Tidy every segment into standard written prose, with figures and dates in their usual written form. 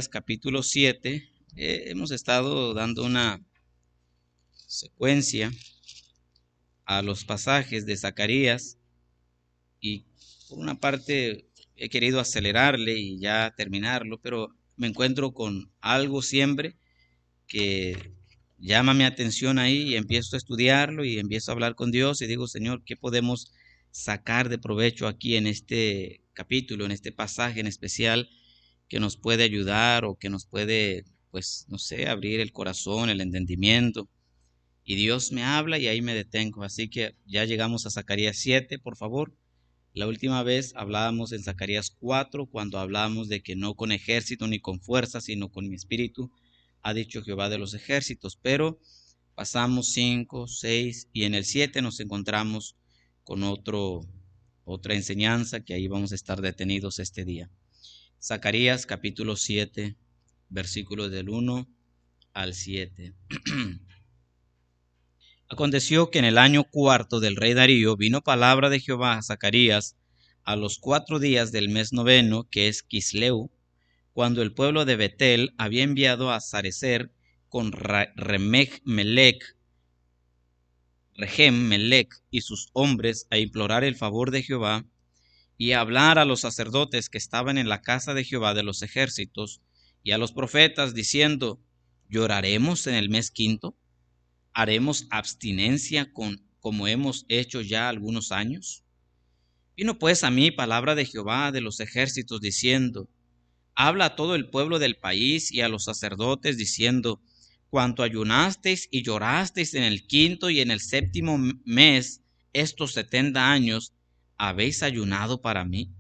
Capítulo 7, hemos estado dando una secuencia a los pasajes de Zacarías y por una parte he querido acelerarle y ya terminarlo, pero me encuentro con algo siempre que llama mi atención ahí y empiezo a estudiarlo y empiezo a hablar con Dios y digo, Señor, ¿qué podemos sacar de provecho aquí en este capítulo, en este pasaje en especial, que nos puede ayudar o que nos puede, pues, no sé, abrir el corazón, el entendimiento? Y Dios me habla y ahí me detengo. Así que ya llegamos a Zacarías 7, por favor. La última vez hablábamos en Zacarías 4, cuando hablábamos de que no con ejército ni con fuerza, sino con mi espíritu, ha dicho Jehová de los ejércitos. Pero pasamos 5, 6 y en el 7 nos encontramos con otra enseñanza que ahí vamos a estar detenidos este día. Zacarías capítulo 7, versículos del 1 al 7. Aconteció que en el año cuarto del rey Darío vino palabra de Jehová a Zacarías a los 4 días del mes noveno, que es Quisleu, cuando el pueblo de Betel había enviado a Sarecer con Regem-Melech y sus hombres a implorar el favor de Jehová y a hablar a los sacerdotes que estaban en la casa de Jehová de los ejércitos y a los profetas diciendo: ¿lloraremos en el mes quinto? ¿Haremos abstinencia como hemos hecho ya algunos años? Vino pues a mí palabra de Jehová de los ejércitos diciendo: habla a todo el pueblo del país y a los sacerdotes diciendo: cuanto ayunasteis y llorasteis en el quinto y en el séptimo mes, estos 70 años, ¿habéis ayunado para mí?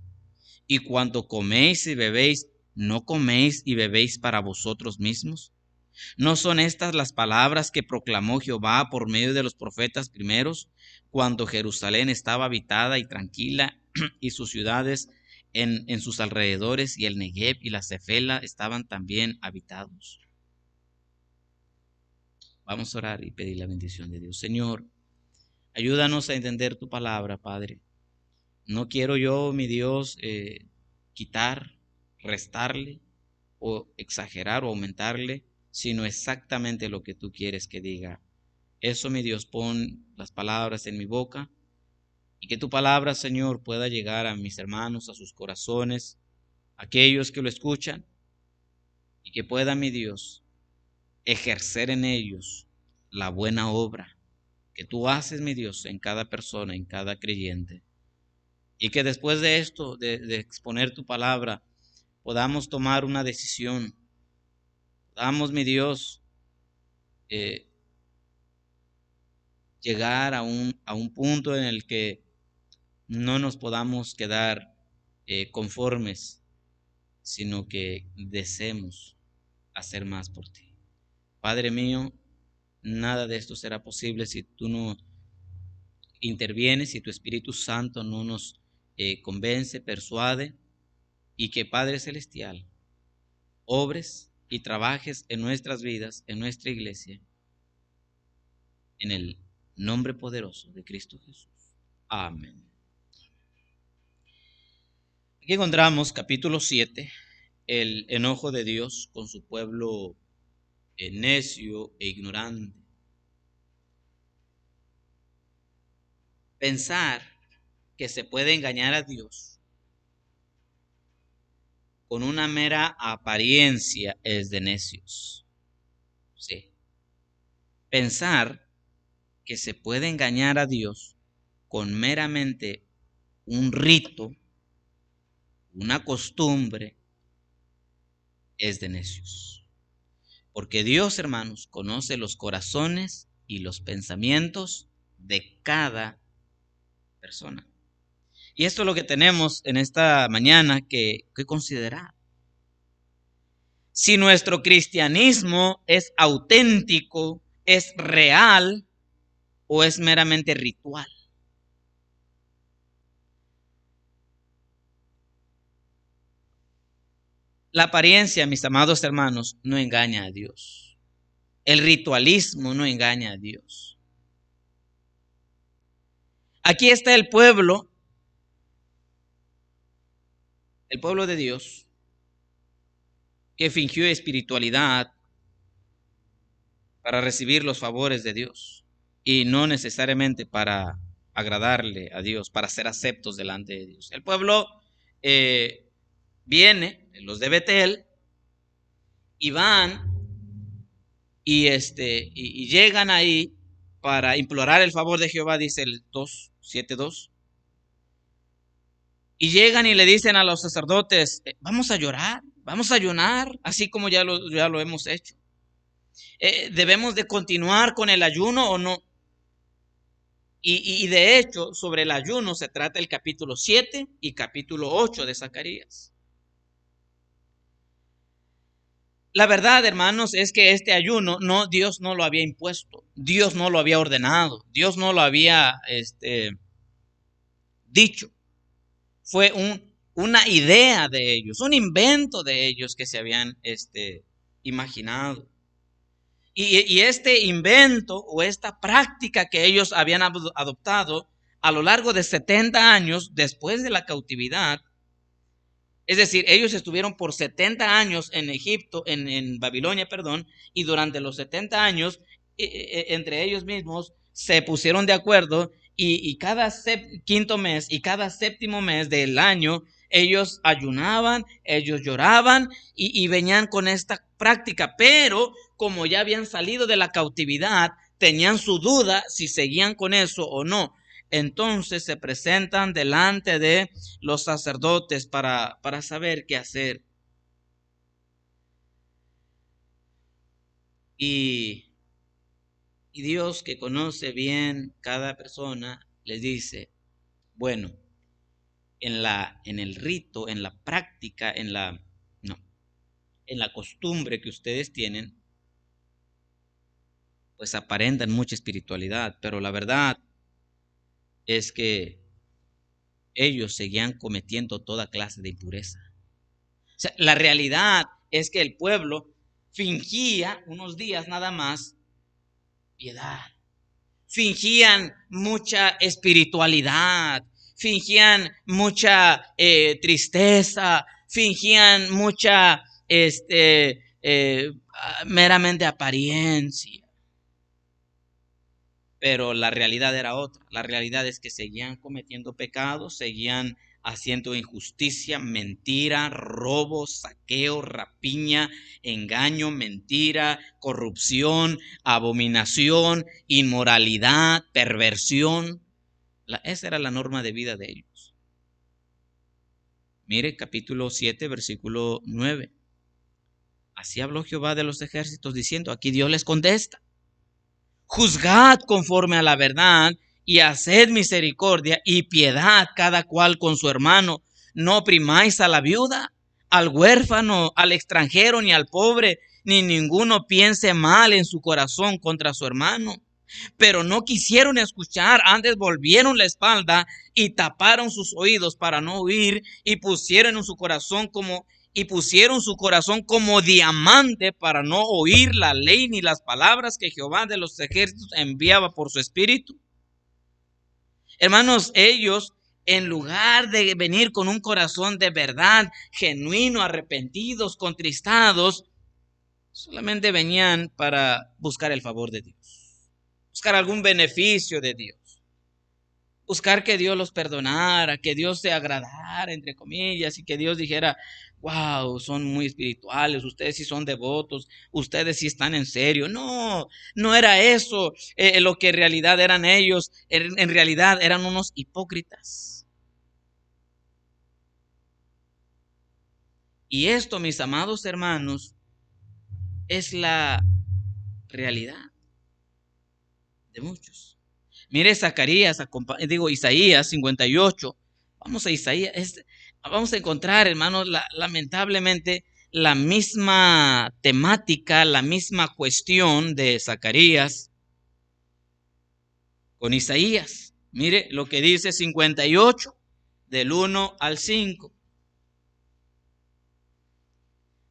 Y cuando coméis y bebéis, ¿no coméis y bebéis para vosotros mismos? ¿No son estas las palabras que proclamó Jehová por medio de los profetas primeros, cuando Jerusalén estaba habitada y tranquila, y sus ciudades en sus alrededores, y el Negev y la Cefela estaban también habitados? Vamos a orar y pedir la bendición de Dios. Señor, ayúdanos a entender tu palabra, Padre. No quiero yo, mi Dios, quitar, restarle o exagerar o aumentarle, sino exactamente lo que tú quieres que diga. Eso, mi Dios, pon las palabras en mi boca y que tu palabra, Señor, pueda llegar a mis hermanos, a sus corazones, a aquellos que lo escuchan, y que pueda, mi Dios, ejercer en ellos la buena obra que tú haces, mi Dios, en cada persona, en cada creyente. Y que después de esto, de exponer tu palabra, podamos tomar una decisión. Podamos, mi Dios, eh, llegar a un punto en el que no nos podamos quedar conformes, sino que deseemos hacer más por ti. Padre mío, nada de esto será posible si tú no intervienes, si tu Espíritu Santo no nos convence, persuade, y que, Padre Celestial, obres y trabajes en nuestras vidas, en nuestra iglesia, en el nombre poderoso de Cristo Jesús. Amén. Aquí encontramos capítulo 7, el enojo de Dios con su pueblo necio e ignorante. Pensar que se puede engañar a Dios con una mera apariencia es de necios. Sí. Pensar que se puede engañar a Dios con meramente un rito, una costumbre, es de necios. Porque Dios, hermanos, conoce los corazones y los pensamientos de cada persona. Y esto es lo que tenemos en esta mañana que considerar. Si nuestro cristianismo es auténtico, es real o es meramente ritual. La apariencia, mis amados hermanos, no engaña a Dios. El ritualismo no engaña a Dios. Aquí está el pueblo de Dios, que fingió espiritualidad para recibir los favores de Dios y no necesariamente para agradarle a Dios, para ser aceptos delante de Dios. El pueblo viene, los de Betel, y van y llegan ahí para implorar el favor de Jehová, dice el 7:2. Y llegan y le dicen a los sacerdotes, vamos a llorar, vamos a ayunar, así como ya lo hemos hecho. ¿Debemos de continuar con el ayuno o no? Y de hecho, sobre el ayuno se trata el capítulo 7 y capítulo 8 de Zacarías. La verdad, hermanos, es que este ayuno Dios no lo había impuesto, Dios no lo había ordenado, Dios no lo había dicho. Fue una idea de ellos, un invento de ellos que se habían imaginado. Y este invento o esta práctica que ellos habían adoptado a lo largo de 70 años después de la cautividad, es decir, ellos estuvieron por 70 años en Egipto, en Babilonia, perdón, y durante los 70 años, entre ellos mismos, se pusieron de acuerdo y cada quinto mes y cada séptimo mes del año, ellos ayunaban, ellos lloraban y venían con esta práctica, pero como ya habían salido de la cautividad, tenían su duda si seguían con eso o no. Entonces se presentan delante de los sacerdotes para saber qué hacer. Y Dios, que conoce bien cada persona, les dice, bueno, en el rito, en la práctica, en la costumbre que ustedes tienen, pues aparentan mucha espiritualidad, pero la verdad es que ellos seguían cometiendo toda clase de impureza. O sea, la realidad es que el pueblo fingía unos días nada más piedad, fingían mucha espiritualidad, fingían mucha tristeza, fingían mucha meramente apariencia. Pero la realidad era otra. La realidad es que seguían cometiendo pecados, seguían haciendo injusticia, mentira, robo, saqueo, rapiña, engaño, mentira, corrupción, abominación, inmoralidad, perversión. Esa era la norma de vida de ellos. Mire, capítulo 7, versículo 9. Así habló Jehová de los ejércitos diciendo, aquí Dios les contesta. Juzgad conforme a la verdad y haced misericordia y piedad cada cual con su hermano. No oprimáis a la viuda, al huérfano, al extranjero, ni al pobre, ni ninguno piense mal en su corazón contra su hermano. Pero no quisieron escuchar, antes volvieron la espalda y taparon sus oídos para no oír y pusieron su corazón como diamante para no oír la ley ni las palabras que Jehová de los ejércitos enviaba por su espíritu. Hermanos, ellos, en lugar de venir con un corazón de verdad, genuino, arrepentidos, contristados, solamente venían para buscar el favor de Dios, buscar algún beneficio de Dios, buscar que Dios los perdonara, que Dios se agradara, entre comillas, y que Dios dijera, wow, son muy espirituales, ustedes sí son devotos, ustedes sí están en serio. No, no era eso lo que en realidad eran ellos, en realidad eran unos hipócritas. Y esto, mis amados hermanos, es la realidad de muchos. Mire Isaías 58. Vamos a Isaías. Vamos a encontrar, hermanos, lamentablemente la misma temática, la misma cuestión de Zacarías con Isaías. Mire lo que dice 58, del 1 al 5.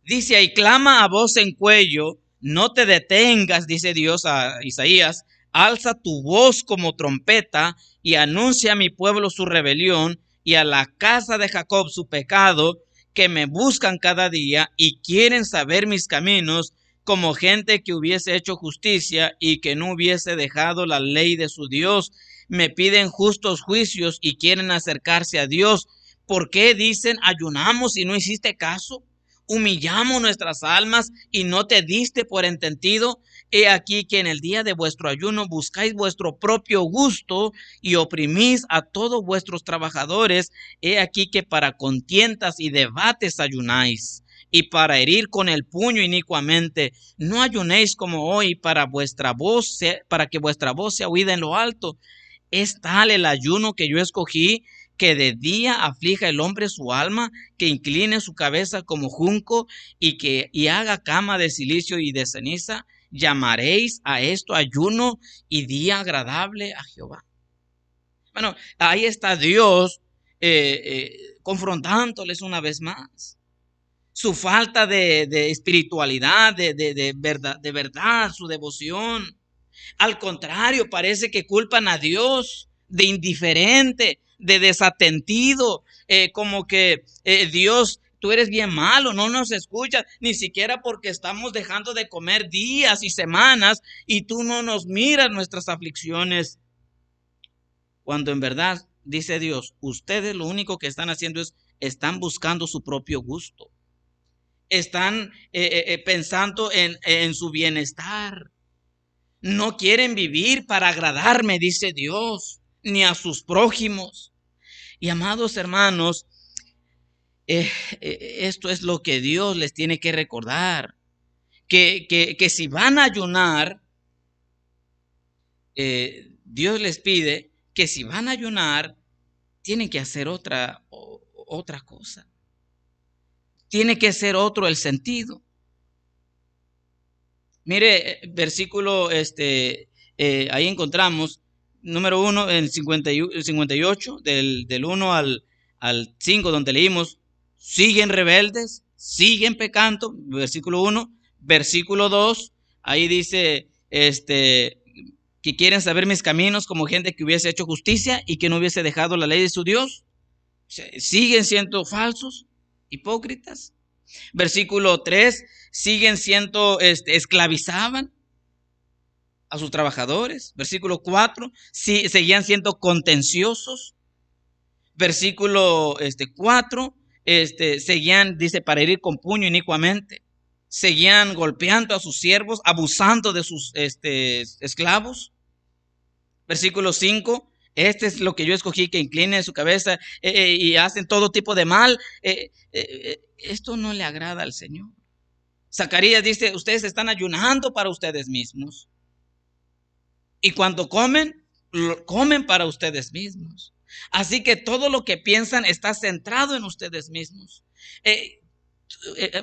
Dice ahí, clama a voz en cuello, no te detengas, dice Dios a Isaías, alza tu voz como trompeta y anuncia a mi pueblo su rebelión y a la casa de Jacob su pecado, que me buscan cada día y quieren saber mis caminos, como gente que hubiese hecho justicia y que no hubiese dejado la ley de su Dios. Me piden justos juicios y quieren acercarse a Dios. ¿Por qué dicen ayunamos y no hiciste caso? Humillamos nuestras almas y no te diste por entendido. He aquí que en el día de vuestro ayuno buscáis vuestro propio gusto y oprimís a todos vuestros trabajadores. He aquí que para contiendas y debates ayunáis, y para herir con el puño inicuamente. No ayunéis como hoy para que vuestra voz sea oída en lo alto. Es tal el ayuno que yo escogí, que de día aflija el hombre su alma, que incline su cabeza como junco y haga cama de silicio y de ceniza. Llamaréis a esto ayuno y día agradable a Jehová. Bueno, ahí está Dios confrontándoles una vez más. Su falta de espiritualidad, de verdad, su devoción. Al contrario, parece que culpan a Dios de indiferente, de desatentido, como que Dios, tú eres bien malo, no nos escuchas, ni siquiera porque estamos dejando de comer días y semanas y tú no nos miras nuestras aflicciones. Cuando en verdad, dice Dios, ustedes lo único que están haciendo es, están buscando su propio gusto. Están pensando en su bienestar. No quieren vivir para agradarme, dice Dios, ni a sus prójimos. Y amados hermanos, esto es lo que Dios les tiene que recordar. Que si van a ayunar, Dios les pide que si van a ayunar, tienen que hacer otra cosa. Tiene que ser otro el sentido. Mire, versículo, ahí encontramos, número 1, en 58, del 1 al 5, donde leímos, siguen rebeldes, siguen pecando, versículo 1, versículo 2, ahí dice, que quieren saber mis caminos como gente que hubiese hecho justicia y que no hubiese dejado la ley de su Dios. Siguen siendo falsos, hipócritas. Versículo 3, siguen siendo, esclavizaban a sus trabajadores. Versículo 4, seguían siendo contenciosos. Versículo 4, seguían, dice, para herir con puño inicuamente. Seguían golpeando a sus siervos, abusando de sus esclavos. Versículo 5, este es lo que yo escogí, que incline su cabeza y hacen todo tipo de mal. Esto no le agrada al Señor. Zacarías dice, ustedes están ayunando para ustedes mismos. Y cuando comen, comen para ustedes mismos. Así que todo lo que piensan está centrado en ustedes mismos.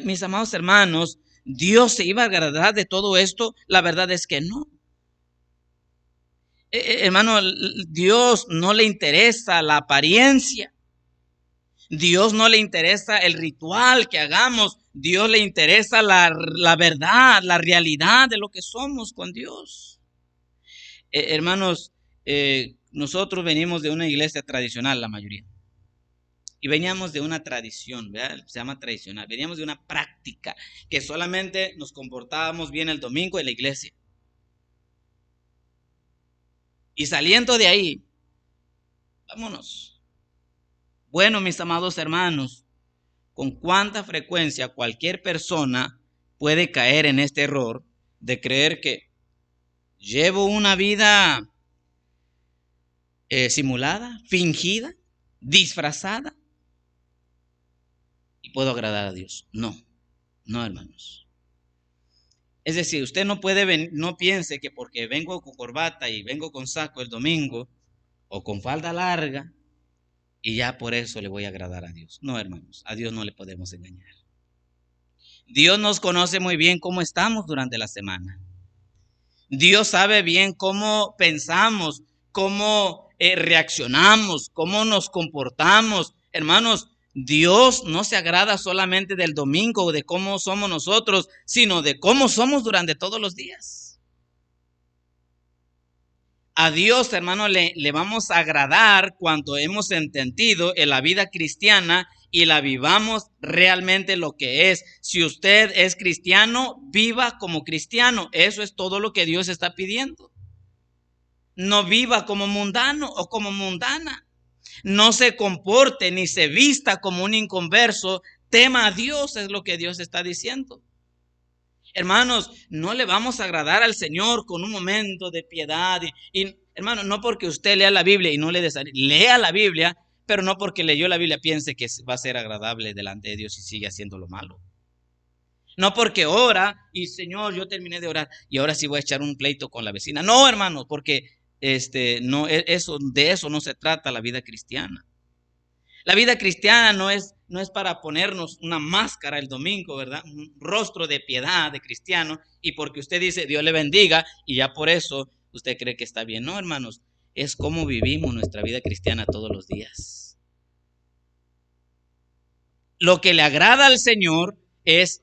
Mis amados hermanos, ¿Dios se iba a agradar de todo esto? La verdad es que no. Hermano, Dios no le interesa la apariencia. Dios no le interesa el ritual que hagamos. Dios le interesa la verdad, la realidad de lo que somos con Dios. Hermanos, nosotros venimos de una iglesia tradicional, la mayoría. Y veníamos de una tradición, ¿verdad? Se llama tradicional. Veníamos de una práctica que solamente nos comportábamos bien el domingo en la iglesia. Y saliendo de ahí, vámonos. Bueno, mis amados hermanos, con cuánta frecuencia cualquier persona puede caer en este error de creer que llevo una vida simulada, fingida, disfrazada y puedo agradar a Dios. No, no, hermanos. Es decir, usted no puede no piense que porque vengo con corbata y vengo con saco el domingo o con falda larga y ya por eso le voy a agradar a Dios. No, hermanos, a Dios no le podemos engañar. Dios nos conoce muy bien cómo estamos durante la semana. Dios sabe bien cómo pensamos, cómo reaccionamos, cómo nos comportamos. Hermanos, Dios no se agrada solamente del domingo o de cómo somos nosotros, sino de cómo somos durante todos los días. A Dios, hermano, le vamos a agradar cuando hemos entendido en la vida cristiana y la vivamos realmente lo que es. Si usted es cristiano, viva como cristiano. Eso es todo lo que Dios está pidiendo. No viva como mundano o como mundana. No se comporte ni se vista como un inconverso. Tema a Dios, es lo que Dios está diciendo. Hermanos, no le vamos a agradar al Señor con un momento de piedad. Hermano, no porque usted lea la Biblia y no le desánimo, lea la Biblia, pero no porque leyó la Biblia piense que va a ser agradable delante de Dios y sigue haciendo lo malo. No porque ora y Señor, yo terminé de orar y ahora sí voy a echar un pleito con la vecina. No, hermano, porque no, de eso no se trata la vida cristiana. La vida cristiana no es para ponernos una máscara el domingo, ¿verdad? Un rostro de piedad de cristiano, y porque usted dice Dios le bendiga y ya por eso usted cree que está bien. No, hermanos, es cómo vivimos nuestra vida cristiana todos los días. Lo que le agrada al Señor es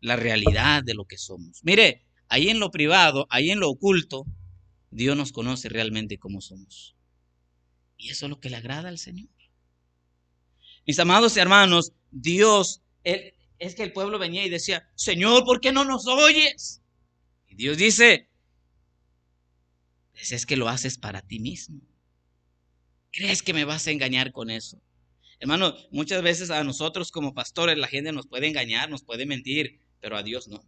la realidad de lo que somos. Mire, ahí en lo privado, ahí en lo oculto, Dios nos conoce realmente cómo somos. Y eso es lo que le agrada al Señor. Mis amados hermanos, Dios, es que el pueblo venía y decía, Señor, ¿por qué no nos oyes? Y Dios dice, pues es que lo haces para ti mismo. ¿Crees que me vas a engañar con eso? Hermano, muchas veces a nosotros como pastores la gente nos puede engañar, nos puede mentir, pero a Dios no.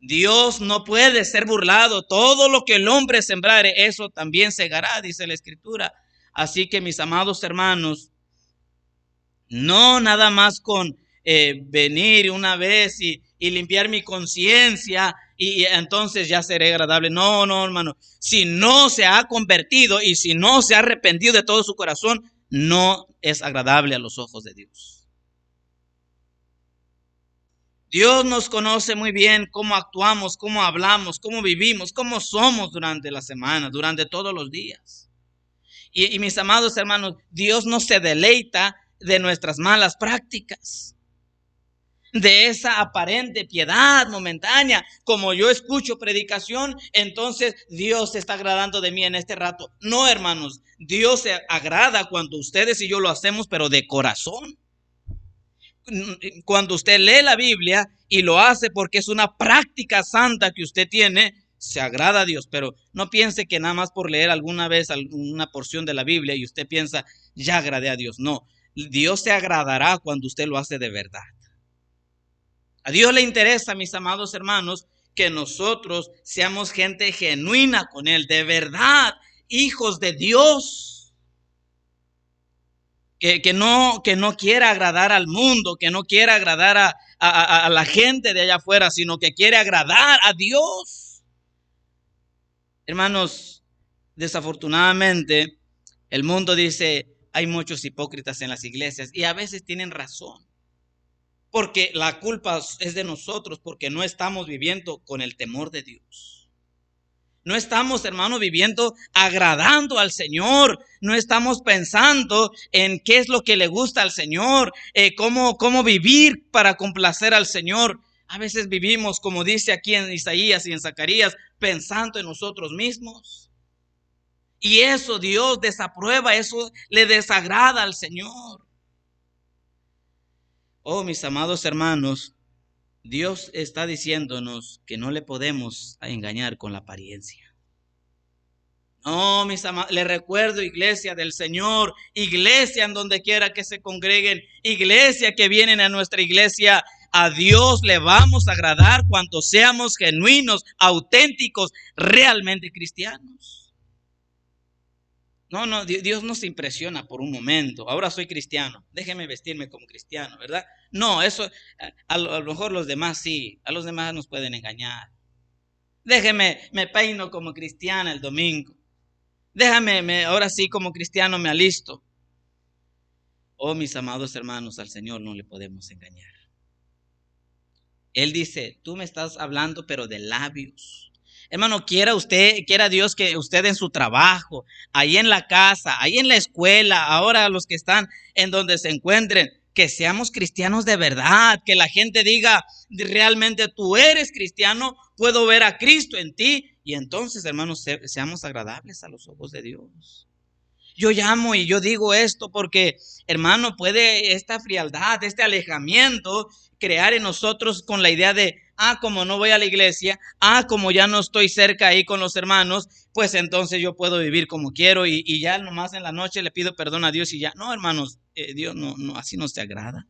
Dios no puede ser burlado. Todo lo que el hombre sembrare, eso también segará, dice la Escritura. Así que mis amados hermanos, no nada más con venir una vez y limpiar mi conciencia y entonces ya seré agradable. No, no, hermano. Si no se ha convertido y si no se ha arrepentido de todo su corazón, no es agradable a los ojos de Dios. Dios nos conoce muy bien cómo actuamos, cómo hablamos, cómo vivimos, cómo somos durante la semana, durante todos los días. Y mis amados hermanos, Dios no se deleita de nuestras malas prácticas, de esa aparente piedad momentánea. Como yo escucho predicación, entonces Dios se está agradando de mí en este rato. No, hermanos, Dios se agrada cuando ustedes y yo lo hacemos, pero de corazón. Cuando usted lee la Biblia y lo hace porque es una práctica santa que usted tiene, se agrada a Dios. Pero no piense que nada más por leer alguna vez alguna porción de la Biblia y usted piensa, ya agradé a Dios. No, Dios se agradará cuando usted lo hace de verdad. A Dios le interesa, mis amados hermanos, que nosotros seamos gente genuina con Él, de verdad, hijos de Dios. Que no quiera agradar al mundo, que no quiera agradar a la gente de allá afuera, sino que quiere agradar a Dios. Hermanos, desafortunadamente, el mundo dice, hay muchos hipócritas en las iglesias y a veces tienen razón. Porque la culpa es de nosotros, porque no estamos viviendo con el temor de Dios. No estamos, hermano, viviendo agradando al Señor. No estamos pensando en qué es lo que le gusta al Señor, cómo vivir para complacer al Señor. A veces vivimos, como dice aquí en Isaías y en Zacarías, pensando en nosotros mismos. Y eso Dios desaprueba, eso le desagrada al Señor. Oh, mis amados hermanos, Dios está diciéndonos que no le podemos engañar con la apariencia. No, mis amados, les recuerdo, iglesia del Señor, iglesia en donde quiera que se congreguen, iglesia que vienen a nuestra iglesia, a Dios le vamos a agradar cuando seamos genuinos, auténticos, realmente cristianos. No, Dios no se impresiona por un momento. Ahora soy cristiano, déjeme vestirme como cristiano, ¿verdad? No, eso, a lo mejor los demás sí, a los demás nos pueden engañar. Me peino como cristiana el domingo. Ahora sí como cristiano me alisto. Oh, mis amados hermanos, al Señor no le podemos engañar. Él dice, tú me estás hablando pero de labios. Hermano, quiera Dios que usted en su trabajo, ahí en la casa, ahí en la escuela, ahora los que están en donde se encuentren, que seamos cristianos de verdad, que la gente diga, realmente tú eres cristiano, puedo ver a Cristo en ti. Y entonces, hermanos, seamos agradables a los ojos de Dios. Yo llamo y yo digo esto porque, hermano, puede esta frialdad, este alejamiento crear en nosotros con la idea de, como no voy a la iglesia, como ya no estoy cerca ahí con los hermanos, pues entonces yo puedo vivir como quiero y ya nomás en la noche le pido perdón a Dios y ya. No, hermanos, Dios no, así no se agrada.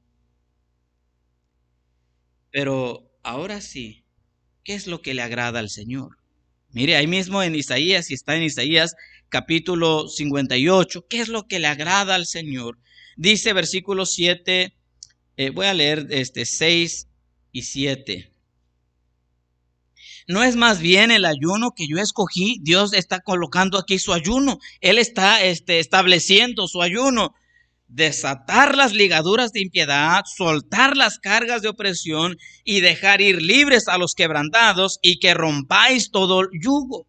Pero ahora sí, ¿qué es lo que le agrada al Señor? Mire, ahí mismo en Isaías, si está en Isaías capítulo 58, ¿qué es lo que le agrada al Señor? Dice versículo 7, voy a leer 6 y 7. No es más bien el ayuno que yo escogí. Dios está colocando aquí su ayuno. Él está estableciendo su ayuno. Desatar las ligaduras de impiedad, soltar las cargas de opresión y dejar ir libres a los quebrantados y que rompáis todo yugo.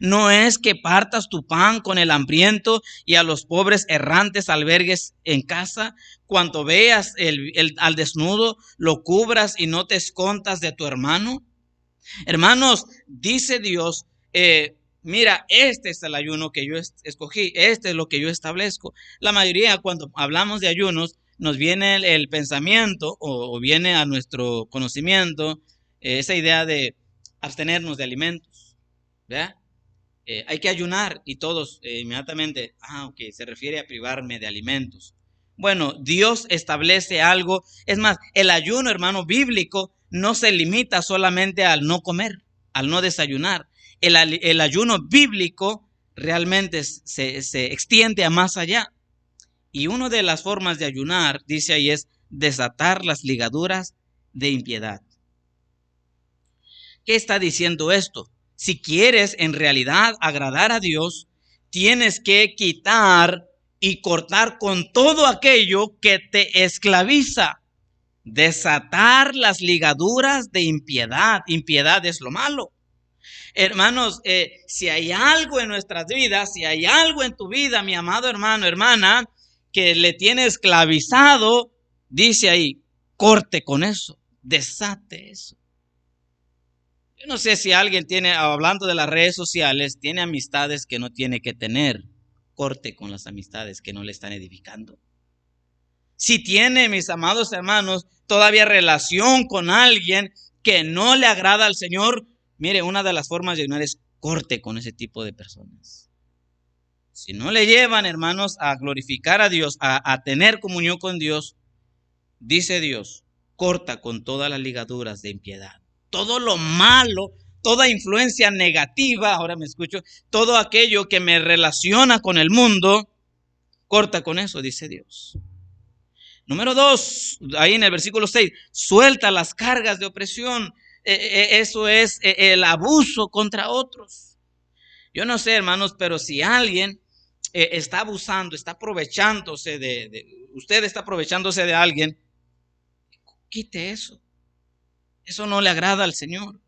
No es que partas tu pan con el hambriento y a los pobres errantes albergues en casa. Cuando veas al desnudo, lo cubras y no te escondas de tu hermano. Hermanos, dice Dios, mira, este es el ayuno que yo escogí, este es lo que yo establezco. La mayoría cuando hablamos de ayunos nos viene el pensamiento o viene a nuestro conocimiento esa idea de abstenernos de alimentos, ¿verdad? Hay que ayunar y todos inmediatamente, ok, se refiere a privarme de alimentos. Bueno, Dios establece algo. Es más, el ayuno, hermano, bíblico no se limita solamente al no comer, al no desayunar. El ayuno bíblico realmente se extiende a más allá. Y una de las formas de ayunar, dice ahí, es desatar las ligaduras de impiedad. ¿Qué está diciendo esto? Si quieres en realidad agradar a Dios, tienes que quitar y cortar con todo aquello que te esclaviza. Desatar las ligaduras de impiedad. Impiedad es lo malo. Hermanos, si hay algo en nuestras vidas, si hay algo en tu vida, mi amado hermano, hermana, que le tiene esclavizado, dice ahí, corte con eso, desate eso. Yo no sé si alguien tiene, hablando de las redes sociales, tiene amistades que no tiene que tener. Corte con las amistades que no le están edificando. Si tiene, mis amados hermanos, todavía relación con alguien que no le agrada al Señor, mire, una de las formas de ayunar es corte con ese tipo de personas. Si no le llevan, hermanos, a glorificar a Dios, a tener comunión con Dios, dice Dios, corta con todas las ligaduras de impiedad. Todo lo malo, toda influencia negativa, ahora me escucho, todo aquello que me relaciona con el mundo, corta con eso, dice Dios. Número 2, ahí en el versículo 6, suelta las cargas de opresión. Eso es el abuso contra otros. Yo no sé, hermanos, pero si alguien está abusando, está aprovechándose usted está aprovechándose de alguien, quite eso. Eso no le agrada al Señor.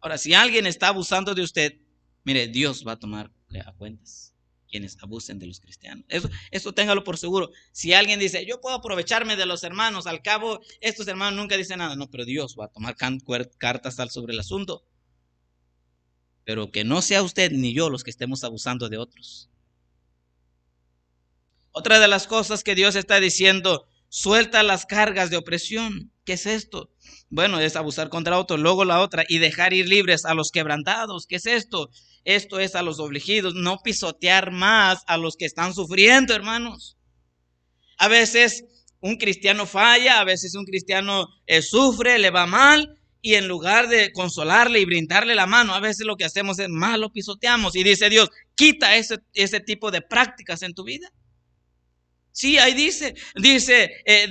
Ahora, si alguien está abusando de usted, mire, Dios va a tomar a cuentas quienes abusen de los cristianos. Eso téngalo por seguro. Si alguien dice, yo puedo aprovecharme de los hermanos, al cabo, estos hermanos nunca dicen nada. No, pero Dios va a tomar cartas sobre el asunto. Pero que no sea usted ni yo los que estemos abusando de otros. Otra de las cosas que Dios está diciendo, suelta las cargas de opresión. ¿Qué es esto? Bueno, es abusar contra otros. Luego la otra, y dejar ir libres a los quebrantados. ¿Qué es esto? Esto es a los afligidos, no pisotear más a los que están sufriendo, hermanos. A veces un cristiano falla, a veces un cristiano sufre, le va mal, y en lugar de consolarle y brindarle la mano, a veces lo que hacemos es más lo pisoteamos. Y dice Dios, quita ese tipo de prácticas en tu vida. Sí, ahí dice,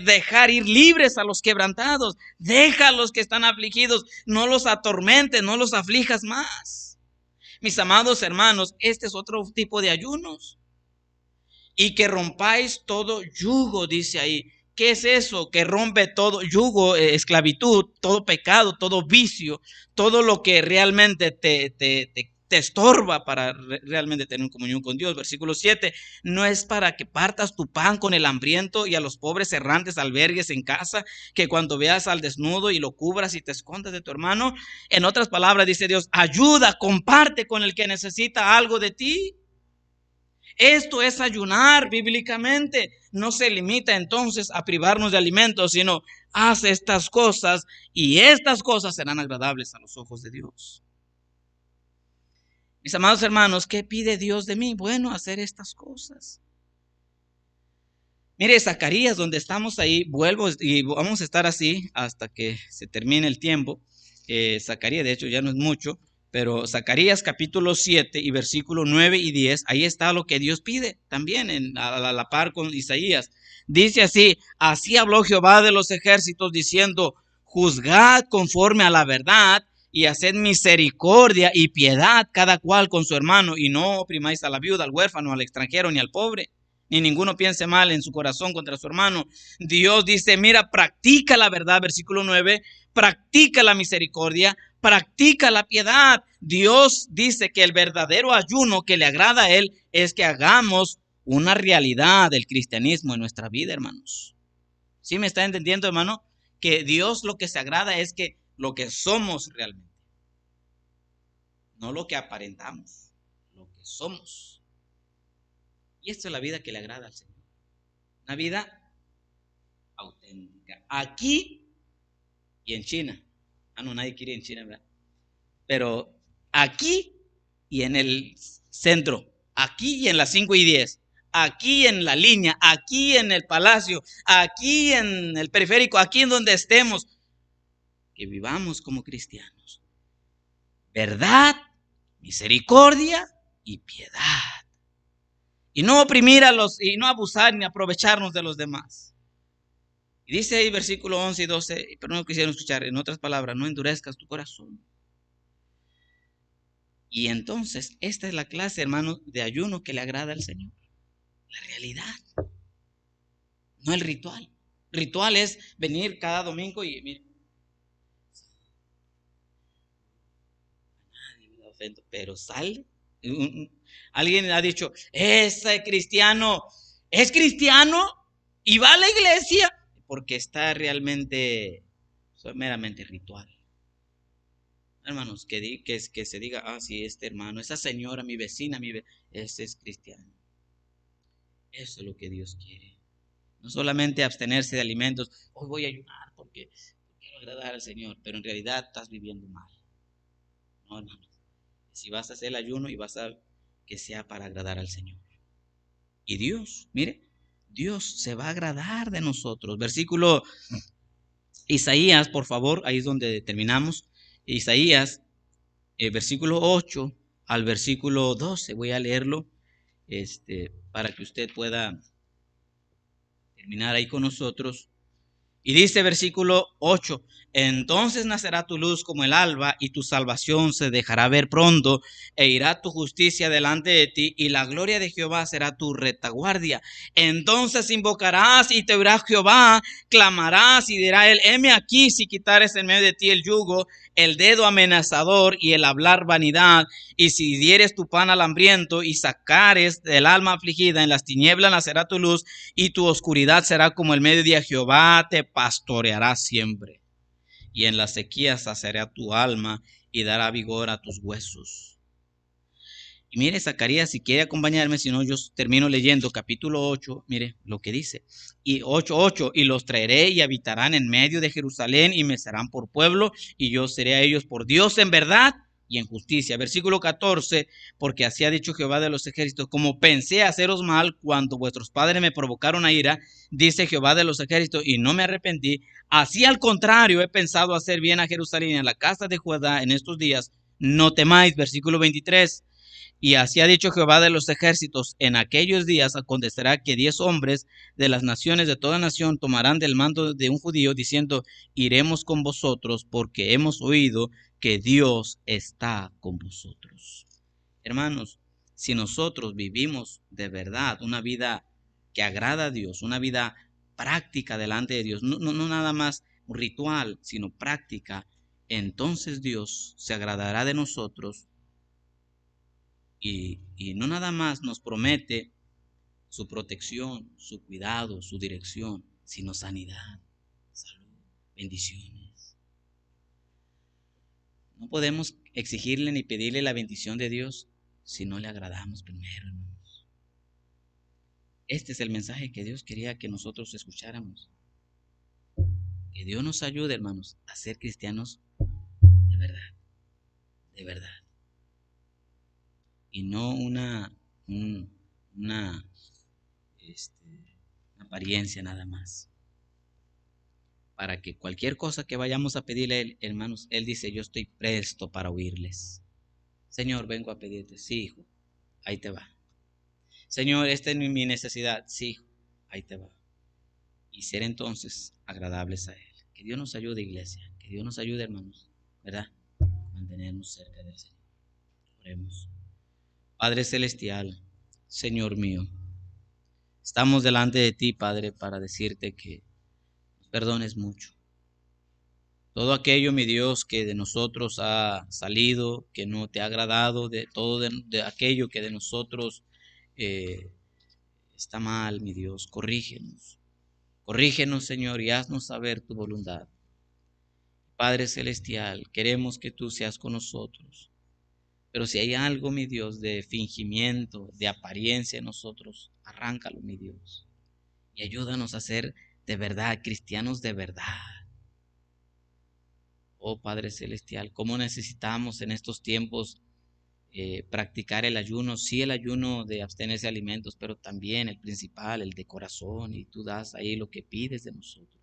dejar ir libres a los quebrantados, deja a los que están afligidos, no los atormentes, no los aflijas más. Mis amados hermanos, este es otro tipo de ayunos. Y que rompáis todo yugo, dice ahí. ¿Qué es eso? Que rompe todo yugo, esclavitud, todo pecado, todo vicio, todo lo que realmente te estorba para realmente tener comunión con Dios. Versículo 7, no es para que partas tu pan con el hambriento y a los pobres errantes albergues en casa, que cuando veas al desnudo y lo cubras y te escondas de tu hermano. En otras palabras dice Dios, ayuda, comparte con el que necesita algo de ti. Esto es ayunar bíblicamente. No se limita entonces a privarnos de alimentos, sino haz estas cosas y estas cosas serán agradables a los ojos de Dios. Mis amados hermanos, ¿qué pide Dios de mí? Bueno, hacer estas cosas. Mire, Zacarías, donde estamos ahí, vuelvo y vamos a estar así hasta que se termine el tiempo. Zacarías, de hecho, ya no es mucho, pero Zacarías capítulo 7 y versículo 9 y 10, ahí está lo que Dios pide también a la par con Isaías. Dice así: así habló Jehová de los ejércitos diciendo, juzgad conforme a la verdad y haced misericordia y piedad cada cual con su hermano, y no oprimáis a la viuda, al huérfano, al extranjero ni al pobre, ni ninguno piense mal en su corazón contra su hermano. Dios dice, mira, practica la verdad, versículo 9, practica la misericordia, practica la piedad. Dios dice que el verdadero ayuno que le agrada a Él es que hagamos una realidad del cristianismo en nuestra vida, hermanos. ¿Sí me está entendiendo, hermano? Que Dios lo que se agrada es que lo que somos realmente, no lo que aparentamos, lo que somos. Y esto es la vida que le agrada al Señor. Una vida auténtica. Aquí y en China. No, nadie quiere ir en China, ¿verdad? Pero aquí y en el centro. Aquí y en las 5 y 10. Aquí en la línea. Aquí en el palacio. Aquí en el periférico. Aquí en donde estemos. Que vivamos como cristianos. Verdad, misericordia y piedad. Y no oprimir a los, y no abusar ni aprovecharnos de los demás. Y dice ahí versículo 11 y 12, pero no quisieron escuchar, en otras palabras, no endurezcas tu corazón. Y entonces, esta es la clase, hermano, de ayuno que le agrada al Señor. La realidad, no el ritual. Ritual es venir cada domingo y mire, nadie me ofende, pero sale. Alguien ha dicho, ese cristiano es cristiano y va a la iglesia porque está realmente, meramente ritual. Hermanos, que se diga, sí, este hermano, esa señora, mi vecina, ese es cristiano. Eso es lo que Dios quiere. No solamente abstenerse de alimentos, hoy voy a ayunar porque quiero agradar al Señor, pero en realidad estás viviendo mal. No, hermanos. Si vas a hacer el ayuno y vas a que sea para agradar al Señor. Y Dios, mire, Dios se va a agradar de nosotros. Versículo Isaías, por favor, ahí es donde terminamos. Isaías, versículo 8 al versículo 12, voy a leerlo para que usted pueda terminar ahí con nosotros. Y dice versículo 8, entonces nacerá tu luz como el alba y tu salvación se dejará ver pronto e irá tu justicia delante de ti y la gloria de Jehová será tu retaguardia. Entonces invocarás y te oirá Jehová, clamarás y dirá él, heme aquí si quitares en medio de ti el yugo, el dedo amenazador y el hablar vanidad, y si dieres tu pan al hambriento y sacares del alma afligida, en las tinieblas nacerá tu luz y tu oscuridad será como el mediodía. Jehová te pastoreará siempre, y en la sequía saciará tu alma y dará vigor a tus huesos. Y mire, Zacarías, si quiere acompañarme, si no, yo termino leyendo capítulo 8, mire lo que dice. Y 8:8, y los traeré y habitarán en medio de Jerusalén y me serán por pueblo y yo seré a ellos por Dios en verdad y en justicia. Versículo 14, porque así ha dicho Jehová de los ejércitos, como pensé haceros mal cuando vuestros padres me provocaron a ira, dice Jehová de los ejércitos, y no me arrepentí, así al contrario he pensado hacer bien a Jerusalén y a la casa de Judá en estos días, no temáis. Versículo 23, y así ha dicho Jehová de los ejércitos, en aquellos días acontecerá que 10 hombres de las naciones de toda nación tomarán del mando de un judío, diciendo, iremos con vosotros, porque hemos oído que Dios está con vosotros. Hermanos, si nosotros vivimos de verdad una vida que agrada a Dios, una vida práctica delante de Dios, no nada más un ritual, sino práctica, entonces Dios se agradará de nosotros. Y no nada más nos promete su protección, su cuidado, su dirección, sino sanidad, salud, bendiciones. No podemos exigirle ni pedirle la bendición de Dios si no le agradamos primero, hermanos. Este es el mensaje que Dios quería que nosotros escucháramos. Que Dios nos ayude, hermanos, a ser cristianos de verdad, de verdad. Y no una, una apariencia nada más. Para que cualquier cosa que vayamos a pedirle a Él, hermanos, Él dice, yo estoy presto para oírles. Señor, vengo a pedirte, sí, hijo, ahí te va. Señor, esta es mi necesidad, sí, hijo, ahí te va. Y ser entonces agradables a Él. Que Dios nos ayude, iglesia, que Dios nos ayude, hermanos, ¿verdad? Mantenernos cerca del Señor. Oremos. Padre Celestial, Señor mío, estamos delante de ti, Padre, para decirte que nos perdones mucho. Todo aquello, mi Dios, que de nosotros ha salido, que no te ha agradado, de todo de aquello que de nosotros eh, está mal, mi Dios, corrígenos. Corrígenos, Señor, y haznos saber tu voluntad. Padre Celestial, queremos que tú seas con nosotros. Pero si hay algo, mi Dios, de fingimiento, de apariencia en nosotros, arráncalo, mi Dios. Y ayúdanos a ser de verdad, cristianos de verdad. Oh Padre Celestial, cómo necesitamos en estos tiempos practicar el ayuno, sí el ayuno de abstenerse de alimentos, pero también el principal, el de corazón, y tú das ahí lo que pides de nosotros.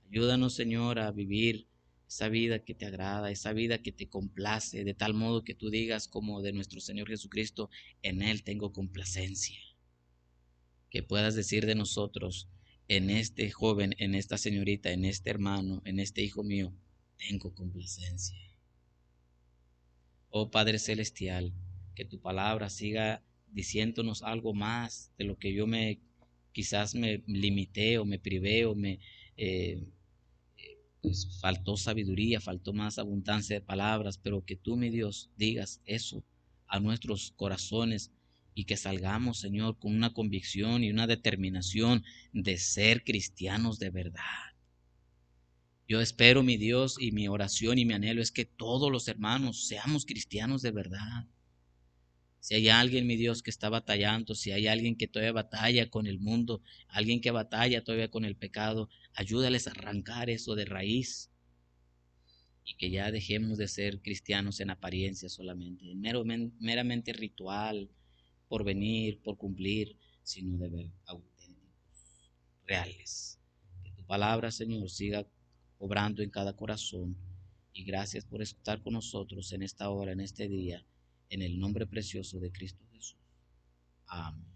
Ayúdanos, Señor, a vivir esa vida que te agrada, esa vida que te complace, de tal modo que tú digas como de nuestro Señor Jesucristo, en Él tengo complacencia. Que puedas decir de nosotros, en este joven, en esta señorita, en este hermano, en este hijo mío, tengo complacencia. Oh Padre Celestial, que tu palabra siga diciéndonos algo más de lo que yo quizás me limité o me privé o eh, pues faltó sabiduría, faltó más abundancia de palabras, pero que tú, mi Dios, digas eso a nuestros corazones y que salgamos, Señor, con una convicción y una determinación de ser cristianos de verdad. Yo espero, mi Dios, y mi oración y mi anhelo es que todos los hermanos seamos cristianos de verdad. Si hay alguien, mi Dios, que está batallando, si hay alguien que todavía batalla con el mundo, alguien que batalla todavía con el pecado, ayúdales a arrancar eso de raíz y que ya dejemos de ser cristianos en apariencia solamente, meramente ritual, por venir, por cumplir, sino de ver auténticos, reales. Que tu palabra, Señor, siga obrando en cada corazón y gracias por estar con nosotros en esta hora, en este día, en el nombre precioso de Cristo Jesús. Amén.